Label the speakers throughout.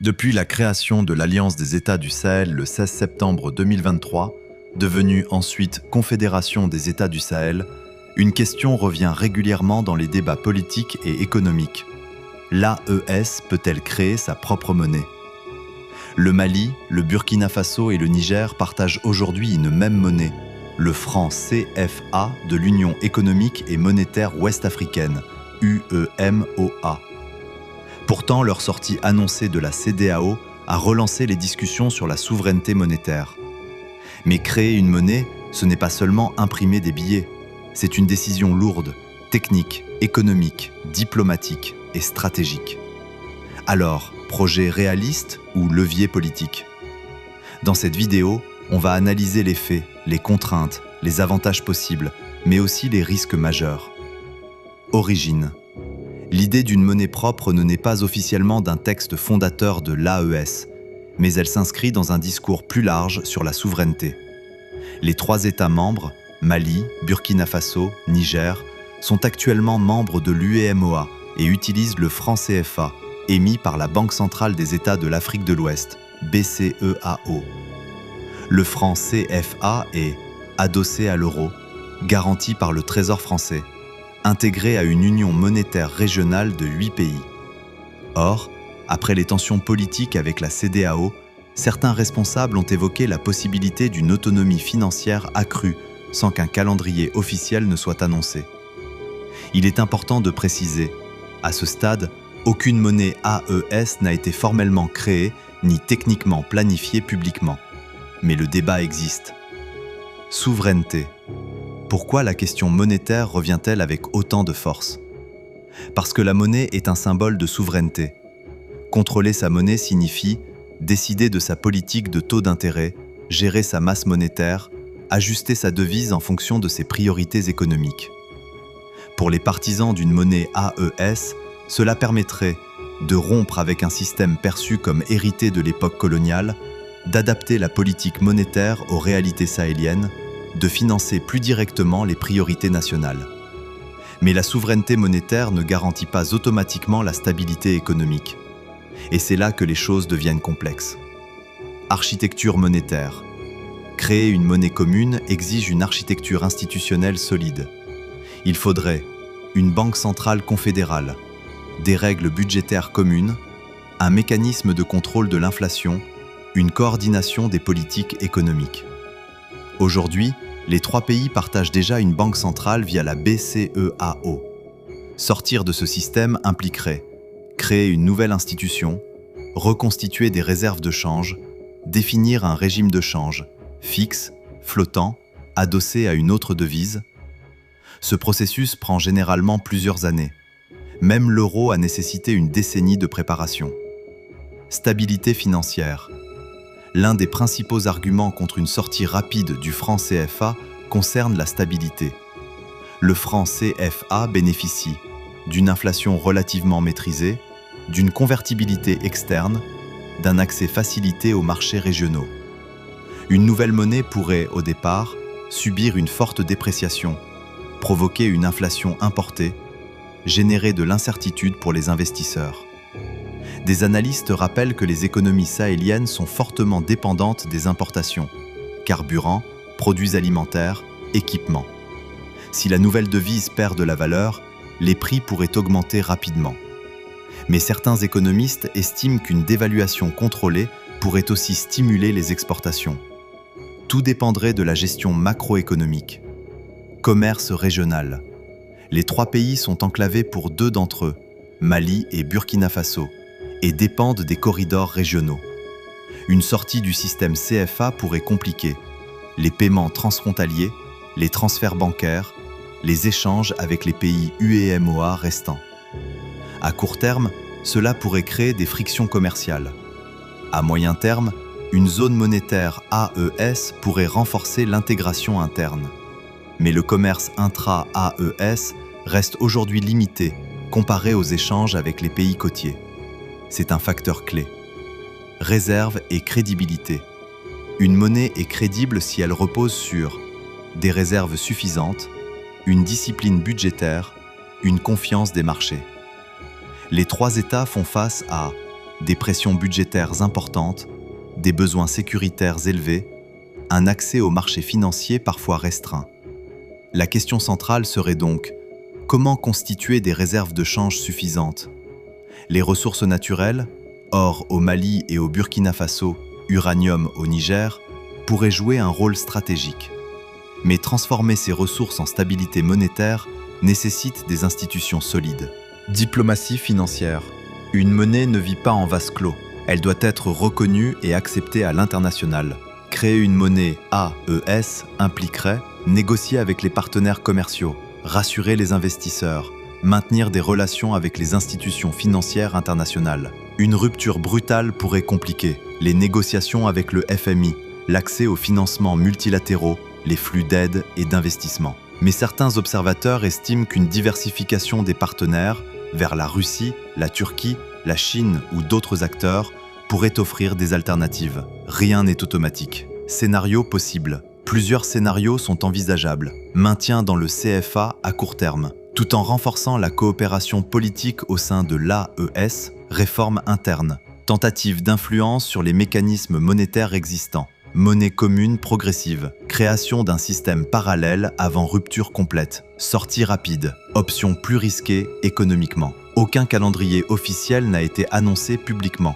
Speaker 1: Depuis la création de l'Alliance des États du Sahel le 16 septembre 2023, devenue ensuite Confédération des États du Sahel, une question revient régulièrement dans les débats politiques et économiques. L'AES peut-elle créer sa propre monnaie ? Le Mali, le Burkina Faso et le Niger partagent aujourd'hui une même monnaie, le franc CFA de l'Union économique et monétaire ouest-africaine, UEMOA. Pourtant, leur sortie annoncée de la CEDEAO a relancé les discussions sur la souveraineté monétaire. Mais créer une monnaie, ce n'est pas seulement imprimer des billets. C'est une décision lourde, technique, économique, diplomatique et stratégique. Alors, projet réaliste ou levier politique ? Dans cette vidéo, on va analyser les faits, les contraintes, les avantages possibles, mais aussi les risques majeurs. Origine. L'idée d'une monnaie propre ne naît pas officiellement d'un texte fondateur de l'AES, mais elle s'inscrit dans un discours plus large sur la souveraineté. Les 3 États membres, Mali, Burkina Faso, Niger, sont actuellement membres de l'UEMOA et utilisent le franc CFA, émis par la Banque centrale des États de l'Afrique de l'Ouest, BCEAO. Le franc CFA est adossé à l'euro, garanti par le Trésor français, intégré à une union monétaire régionale de 8 pays. Or, après les tensions politiques avec la CEDEAO, certains responsables ont évoqué la possibilité d'une autonomie financière accrue sans qu'un calendrier officiel ne soit annoncé. Il est important de préciser, à ce stade, aucune monnaie AES n'a été formellement créée ni techniquement planifiée publiquement. Mais le débat existe. Souveraineté. Pourquoi la question monétaire revient-elle avec autant de force ? Parce que la monnaie est un symbole de souveraineté. Contrôler sa monnaie signifie décider de sa politique de taux d'intérêt, gérer sa masse monétaire, ajuster sa devise en fonction de ses priorités économiques. Pour les partisans d'une monnaie AES, cela permettrait de rompre avec un système perçu comme hérité de l'époque coloniale, d'adapter la politique monétaire aux réalités sahéliennes, de financer plus directement les priorités nationales. Mais la souveraineté monétaire ne garantit pas automatiquement la stabilité économique. Et c'est là que les choses deviennent complexes. Architecture monétaire. Créer une monnaie commune exige une architecture institutionnelle solide. Il faudrait une banque centrale confédérale, des règles budgétaires communes, un mécanisme de contrôle de l'inflation, une coordination des politiques économiques. Aujourd'hui, les 3 pays partagent déjà une banque centrale via la BCEAO. Sortir de ce système impliquerait créer une nouvelle institution, reconstituer des réserves de change, définir un régime de change, fixe, flottant, adossé à une autre devise. Ce processus prend généralement plusieurs années. Même l'euro a nécessité une décennie de préparation. Stabilité financière. L'un des principaux arguments contre une sortie rapide du franc CFA concerne la stabilité. Le franc CFA bénéficie d'une inflation relativement maîtrisée, d'une convertibilité externe, d'un accès facilité aux marchés régionaux. Une nouvelle monnaie pourrait, au départ, subir une forte dépréciation, provoquer une inflation importée, générer de l'incertitude pour les investisseurs. Des analystes rappellent que les économies sahéliennes sont fortement dépendantes des importations, carburants, produits alimentaires, équipements. Si la nouvelle devise perd de la valeur, les prix pourraient augmenter rapidement. Mais certains économistes estiment qu'une dévaluation contrôlée pourrait aussi stimuler les exportations. Tout dépendrait de la gestion macroéconomique. Commerce régional. Les 3 pays sont enclavés pour 2 d'entre eux, Mali et Burkina Faso, et dépendent des corridors régionaux. Une sortie du système CFA pourrait compliquer les paiements transfrontaliers, les transferts bancaires, les échanges avec les pays UEMOA restants. À court terme, cela pourrait créer des frictions commerciales. À moyen terme, une zone monétaire AES pourrait renforcer l'intégration interne. Mais le commerce intra-AES reste aujourd'hui limité comparé aux échanges avec les pays côtiers. C'est un facteur clé. Réserve et crédibilité. Une monnaie est crédible si elle repose sur des réserves suffisantes, une discipline budgétaire, une confiance des marchés. Les 3 États font face à des pressions budgétaires importantes, des besoins sécuritaires élevés, un accès au marché financier parfois restreint. La question centrale serait donc: comment constituer des réserves de change suffisantes? Les ressources naturelles, or au Mali et au Burkina Faso, uranium au Niger, pourraient jouer un rôle stratégique. Mais transformer ces ressources en stabilité monétaire nécessite des institutions solides. Diplomatie financière. Une monnaie ne vit pas en vase clos. Elle doit être reconnue et acceptée à l'international. Créer une monnaie AES impliquerait négocier avec les partenaires commerciaux, rassurer les investisseurs, maintenir des relations avec les institutions financières internationales. Une rupture brutale pourrait compliquer les négociations avec le FMI, l'accès aux financements multilatéraux, les flux d'aide et d'investissement. Mais certains observateurs estiment qu'une diversification des partenaires vers la Russie, la Turquie, la Chine ou d'autres acteurs pourrait offrir des alternatives. Rien n'est automatique. Scénario possible. Plusieurs scénarios sont envisageables. Maintien dans le CFA à court terme, tout en renforçant la coopération politique au sein de l'AES, réforme interne, tentative d'influence sur les mécanismes monétaires existants, monnaie commune progressive, création d'un système parallèle avant rupture complète, sortie rapide, option plus risquée économiquement. Aucun calendrier officiel n'a été annoncé publiquement.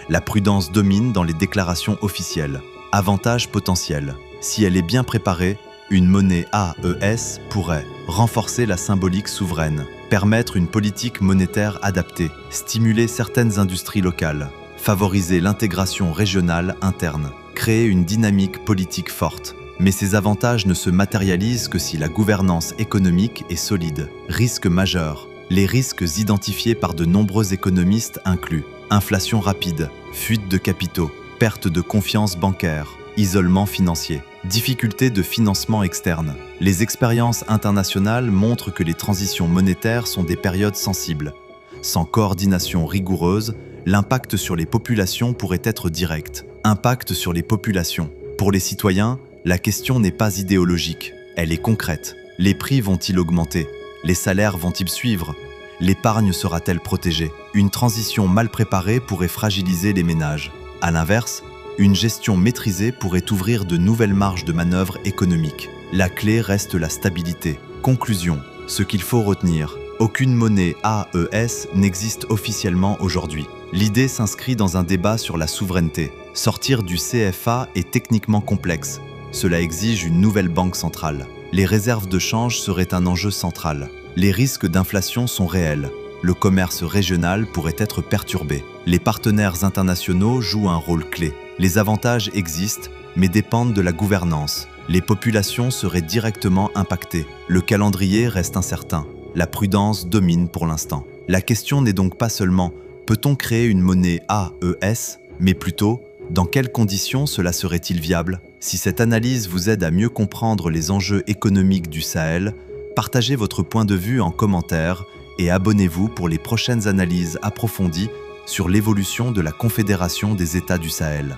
Speaker 1: La prudence domine dans les déclarations officielles. Avantage potentiel. Si elle est bien préparée, une monnaie AES pourrait renforcer la symbolique souveraine, permettre une politique monétaire adaptée, stimuler certaines industries locales, favoriser l'intégration régionale interne, créer une dynamique politique forte. Mais ces avantages ne se matérialisent que si la gouvernance économique est solide. Risques majeurs. Les risques identifiés par de nombreux économistes incluent inflation rapide, fuite de capitaux, perte de confiance bancaire, isolement financier, difficultés de financement externe. Les expériences internationales montrent que les transitions monétaires sont des périodes sensibles. Sans coordination rigoureuse, l'impact sur les populations pourrait être direct. Impact sur les populations. Pour les citoyens, la question n'est pas idéologique, elle est concrète. Les prix vont-ils augmenter? Les salaires vont-ils suivre? L'épargne sera-t-elle protégée? Une transition mal préparée pourrait fragiliser les ménages. À l'inverse, une gestion maîtrisée pourrait ouvrir de nouvelles marges de manœuvre économiques. La clé reste la stabilité. Conclusion. Ce qu'il faut retenir. Aucune monnaie AES n'existe officiellement aujourd'hui. L'idée s'inscrit dans un débat sur la souveraineté. Sortir du CFA est techniquement complexe. Cela exige une nouvelle banque centrale. Les réserves de change seraient un enjeu central. Les risques d'inflation sont réels. Le commerce régional pourrait être perturbé. Les partenaires internationaux jouent un rôle clé. Les avantages existent, mais dépendent de la gouvernance. Les populations seraient directement impactées. Le calendrier reste incertain. La prudence domine pour l'instant. La question n'est donc pas seulement « peut-on créer une monnaie AES ?» mais plutôt « dans quelles conditions cela serait-il viable ?» Si cette analyse vous aide à mieux comprendre les enjeux économiques du Sahel, partagez votre point de vue en commentaire et abonnez-vous pour les prochaines analyses approfondies sur l'évolution de la Confédération des États du Sahel.